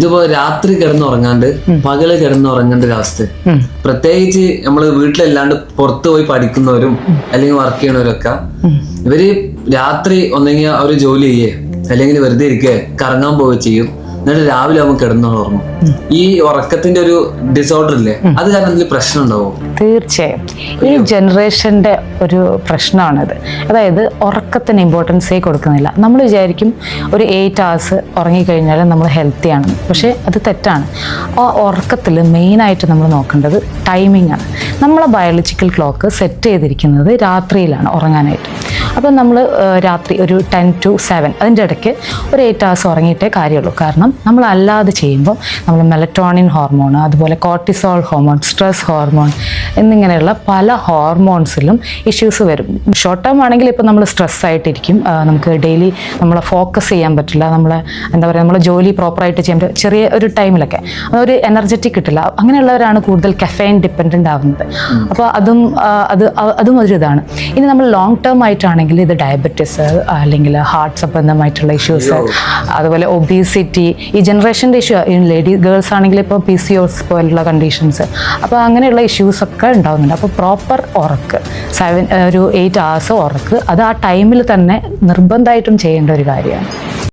ഇതിപ്പോ രാത്രി കിടന്നുറങ്ങാണ്ട് പകല് കിടന്നുറങ്ങേണ്ട ഒരു അവസ്ഥ. പ്രത്യേകിച്ച് നമ്മള് വീട്ടിലല്ലാണ്ട് പുറത്തു പോയി പഠിക്കുന്നവരും അല്ലെങ്കിൽ വർക്ക് ചെയ്യണവരൊക്കെ ഇവര് രാത്രി ഒന്നെങ്കിൽ അവര് ജോലി ചെയ്യേ അല്ലെങ്കിൽ വെറുതെ ഇരിക്കേ കറങ്ങാൻ പോവുക ചെയ്യും. എന്നിട്ട് രാവിലെ ആവുമ്പോൾ കിടന്നുറങ്ങും. ഈ ഉറക്കത്തിന്റെ ഒരു ഡിസോർഡർ ഇല്ലേ, അത് കാരണം എന്തെങ്കിലും പ്രശ്നം ഉണ്ടാവും? തീർച്ചയായും ഈ ജനറേഷൻ്റെ ഒരു പ്രശ്നമാണിത്. അതായത് ഉറക്കത്തിന് ഇമ്പോർട്ടൻസേ കൊടുക്കുന്നില്ല. നമ്മൾ വിചാരിക്കും ഒരു 8 hours ഉറങ്ങിക്കഴിഞ്ഞാൽ നമ്മൾ ഹെൽത്തി ആണ്, പക്ഷേ അത് തെറ്റാണ്. ആ ഉറക്കത്തിൽ മെയിനായിട്ട് നമ്മൾ നോക്കേണ്ടത് ടൈമിംഗ് ആണ്. നമ്മളെ ബയോളജിക്കൽ ക്ലോക്ക് സെറ്റ് ചെയ്തിരിക്കുന്നത് രാത്രിയിലാണ് ഉറങ്ങാനായിട്ട്. അപ്പം നമ്മൾ രാത്രി ഒരു 10 to 7 അതിൻ്റെ ഇടയ്ക്ക് ഒരു 8 hours ഉറങ്ങിയിട്ടേ കാര്യമുള്ളൂ. കാരണം നമ്മൾ അല്ലാതെ ചെയ്യുമ്പോൾ നമ്മൾ മെലറ്റോണിൻ ഹോർമോൺ, അതുപോലെ കോർട്ടിസോൾ ഹോർമോൺ, സ്ട്രെസ് ഹോർമോൺ എന്നിങ്ങനെയുള്ള പല ഹോർമോൺസിലും ഇഷ്യൂസ് വരും. ഷോർട്ട് ടേം ആണെങ്കിൽ ഇപ്പോൾ നമ്മൾ സ്ട്രെസ് ആയിട്ടിരിക്കും, നമുക്ക് ഡെയിലി നമ്മളെ ഫോക്കസ് ചെയ്യാൻ പറ്റില്ല, നമ്മളെ എന്താ പറയുക നമ്മളെ ജോലി പ്രോപ്പറായിട്ട് ചെയ്യാൻ പറ്റില്ല, ചെറിയ ഒരു ടൈമിലൊക്കെ ഒരു എനർജറ്റിക് കിട്ടില്ല. അങ്ങനെയുള്ളവരാണ് കൂടുതൽ കഫൈൻ ഡിപ്പെൻഡൻ്റ് ആവുന്നത്. അപ്പോൾ അതും ഒരു ഇതാണ്. ഇനി നമ്മൾ ലോങ് ടേം ആയിട്ടാണെങ്കിൽ ഇത് ഡയബറ്റിസ് അല്ലെങ്കിൽ ഹാർട്ട് സംബന്ധമായിട്ടുള്ള ഇഷ്യൂസ്, അതുപോലെ ഒബീസിറ്റി, ഈ ജനറേഷൻ്റെ ഇഷ്യൂ, ഗേൾസ് ആണെങ്കിൽ ഇപ്പോൾ PCOS പോലുള്ള കണ്ടീഷൻസ്, അപ്പോൾ അങ്ങനെയുള്ള ഇഷ്യൂസൊക്കെ ഉണ്ടാകുന്നുണ്ട്. അപ്പോൾ പ്രോപ്പർ ഉറക്ക് ഒരു 8 hours ഉറക്ക് അത് ആ ടൈമിൽ തന്നെ നിർബന്ധമായിട്ടും ചെയ്യേണ്ട ഒരു കാര്യമാണ്.